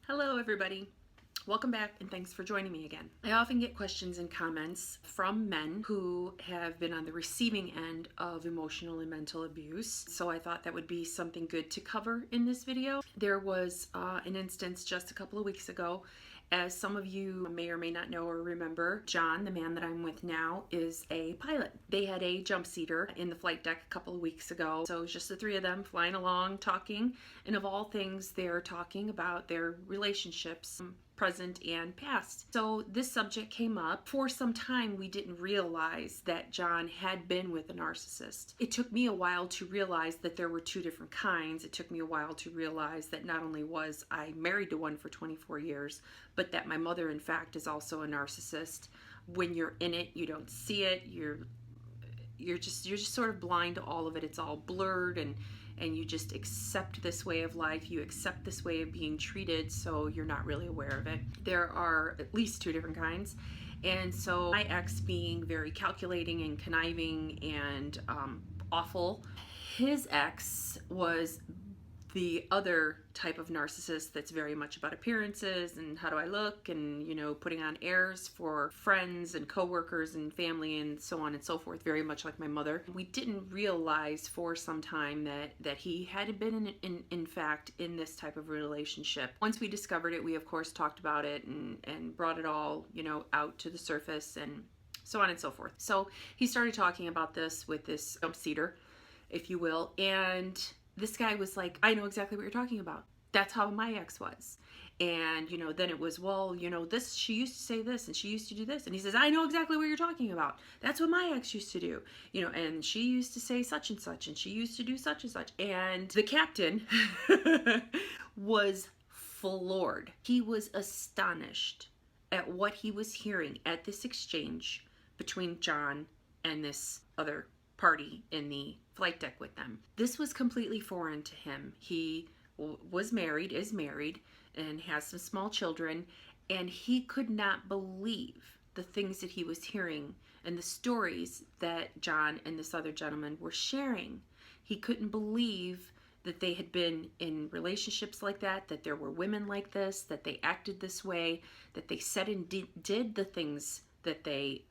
Hello everybody. Welcome back and thanks for joining me again. I often get questions and comments from men who have been on the receiving end of emotional and mental abuse, so I thought that would be something good to cover in this video. There was an instance just a couple of weeks ago. As some of you may or may not know or remember, John, the man that I'm with now, is a pilot. They had a jump seater in the flight deck a couple of weeks ago. So it was just the three of them flying along, talking, and of all things, they're talking about their relationships, present and past. So this subject came up. For some time, we didn't realize that John had been with a narcissist. It took me a while to realize that there were two different kinds. It took me a while to realize that not only was I married to one for 24 years, but that my mother, in fact, is also a narcissist. When you're in it, you don't see it. You're just sort of blind to all of it. It's all blurred, and you just accept this way of life. You accept this way of being treated, so you're not really aware of it. There are at least two different kinds. And so my ex, being very calculating and conniving and awful, his ex was the other type of narcissist that's very much about appearances and how do I look, and putting on airs for friends and coworkers and family and so on and so forth, very much like my mother. We didn't realize for some time that he had been in fact in this type of relationship. Once we discovered it, we of course talked about it and brought it all out to the surface and so on and so forth. So he started talking about this with this jump seater, if you will, and this guy was like, I know exactly what you're talking about. That's how my ex was. And, then it was, well, this, she used to say this and she used to do this. And he says, I know exactly what you're talking about. That's what my ex used to do. And she used to say such and such and she used to do such and such. And the captain was floored. He was astonished at what he was hearing at this exchange between John and this other party in the flight deck with them. This was completely foreign to him. He is married, and has some small children, and he could not believe the things that he was hearing and the stories that John and this other gentleman were sharing. He couldn't believe that they had been in relationships like that there were women like this, that they acted this way, that they said and did the things that they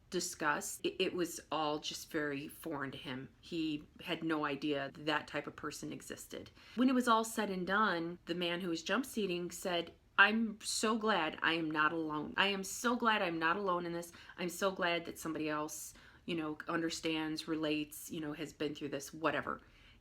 discussed. It was all just very foreign to him. He had no idea that type of person existed. When it was all said and done, the man who was jump seating said, I'm so glad I am not alone. I am so glad I'm not alone in this. I'm so glad that somebody else, understands, relates, has been through this, whatever.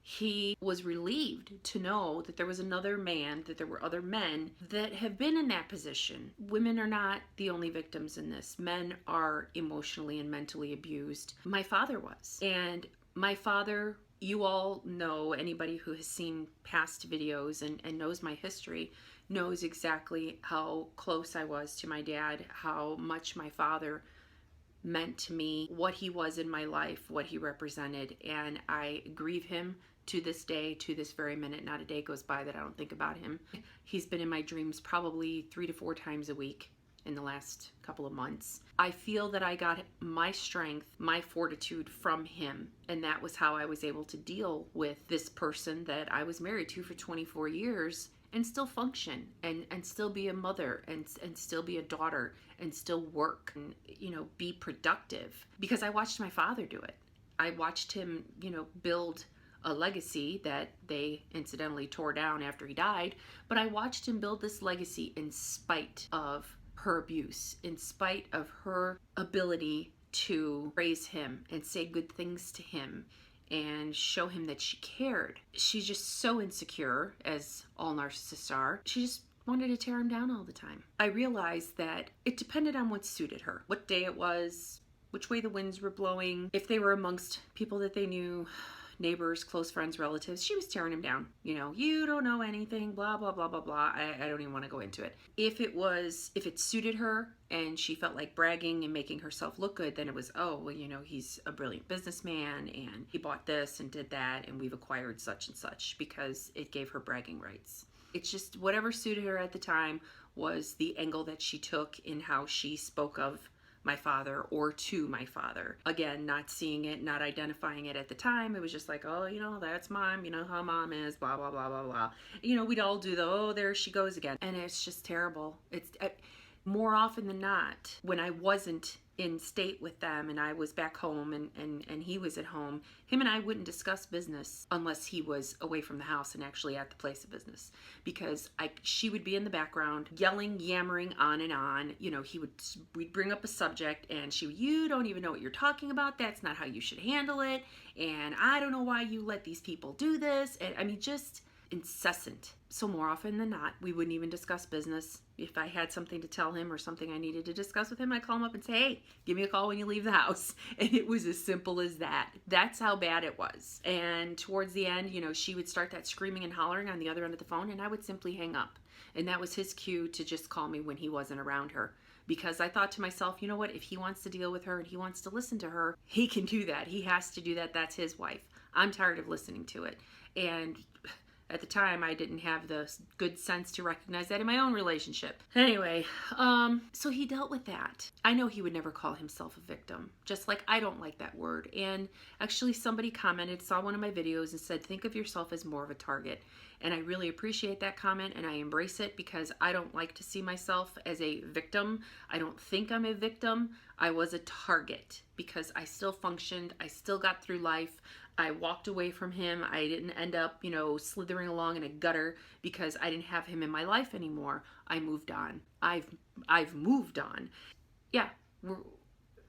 He was relieved to know that there was another man, that there were other men that have been in that position. Women are not the only victims in this. Men are emotionally and mentally abused. My father was. And my father, you all know, anybody who has seen past videos and knows my history, knows exactly how close I was to my dad, how much my father meant to me, what he was in my life, what he represented, and I grieve him to this day, to this very minute. Not a day goes by that I don't think about him. He's been in my dreams probably 3 to 4 times a week in the last couple of months. I feel that I got my strength, my fortitude from him, and that was how I was able to deal with this person that I was married to for 24 years and still function and still be a mother and still be a daughter and still work and be productive, because I watched my father do it. I watched him build a legacy that they incidentally tore down after he died, but I watched him build this legacy in spite of her abuse, in spite of her ability to praise him and say good things to him and show him that she cared. She's just so insecure, as all narcissists are. She just wanted to tear him down all the time. I realized that it depended on what suited her, what day it was, which way the winds were blowing. If they were amongst people that they knew, neighbors, close friends, relatives, she was tearing him down. You don't know anything, blah, blah, blah, blah, blah. I don't even want to go into it. If it suited her and she felt like bragging and making herself look good, then it was, oh, well, he's a brilliant businessman and he bought this and did that and we've acquired such and such, because it gave her bragging rights. It's just whatever suited her at the time was the angle that she took in how she spoke of my father or to my father. Again, not seeing it, not identifying it at the time. It was just like, oh, that's mom, how mom is, blah, blah, blah, blah, blah. We'd all do the, oh, there she goes again. And it's just terrible. More often than not, when I wasn't in state with them and I was back home and he was at home, him and I wouldn't discuss business unless he was away from the house and actually at the place of business, because she would be in the background yelling, yammering on and on. We'd bring up a subject and you don't even know what you're talking about. That's not how you should handle it. And I don't know why you let these people do this. And just incessant. So more often than not, we wouldn't even discuss business. If I had something to tell him or something I needed to discuss with him, I'd call him up and say, hey, give me a call when you leave the house. And it was as simple as that. That's how bad it was. And towards the end, she would start that screaming and hollering on the other end of the phone, and I would simply hang up. And that was his cue to just call me when he wasn't around her. Because I thought to myself, you know what, if he wants to deal with her and he wants to listen to her, he can do that. He has to do that. That's his wife. I'm tired of listening to it. And at the time, I didn't have the good sense to recognize that in my own relationship. Anyway, so he dealt with that. I know he would never call himself a victim, just like I don't like that word. And actually somebody commented, saw one of my videos and said, think of yourself as more of a target. And I really appreciate that comment and I embrace it, because I don't like to see myself as a victim. I don't think I'm a victim. I was a target because I still functioned. I still got through life. I walked away from him. I didn't end up, slithering along in a gutter because I didn't have him in my life anymore. I moved on. I've moved on. Yeah,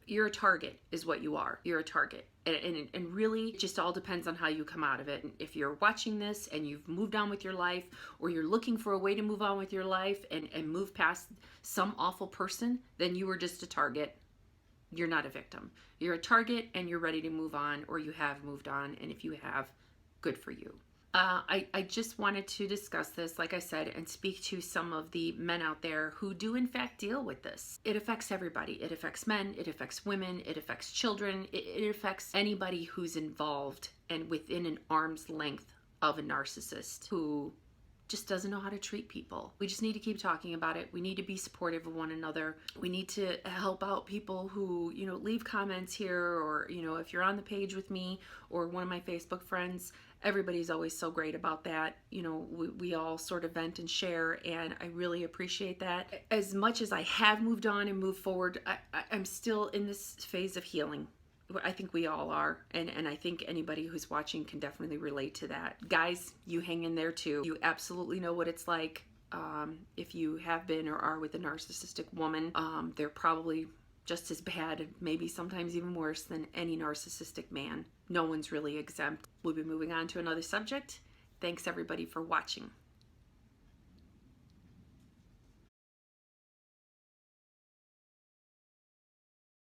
you're a target is what you are. You're a target. And really, it just all depends on how you come out of it. And if you're watching this and you've moved on with your life, or you're looking for a way to move on with your life and move past some awful person, then you were just a target. You're not a victim. You're a target and you're ready to move on, or you have moved on. And if you have, good for you. I just wanted to discuss this, like I said, and speak to some of the men out there who do in fact deal with this. It affects everybody. It affects men, it affects women, it affects children, it affects anybody who's involved and within an arm's length of a narcissist who just doesn't know how to treat people. We just need to keep talking about it. We need to be supportive of one another. We need to help out people who, leave comments here, or, if you're on the page with me or one of my Facebook friends, everybody's always so great about that. We all sort of vent and share, and I really appreciate that. As much as I have moved on and moved forward, I'm still in this phase of healing. I think we all are, and I think anybody who's watching can definitely relate to that. Guys, you hang in there too. You absolutely know what it's like. If you have been or are with a narcissistic woman, they're probably just as bad, maybe sometimes even worse than any narcissistic man. No one's really exempt. We'll be moving on to another subject. Thanks everybody for watching.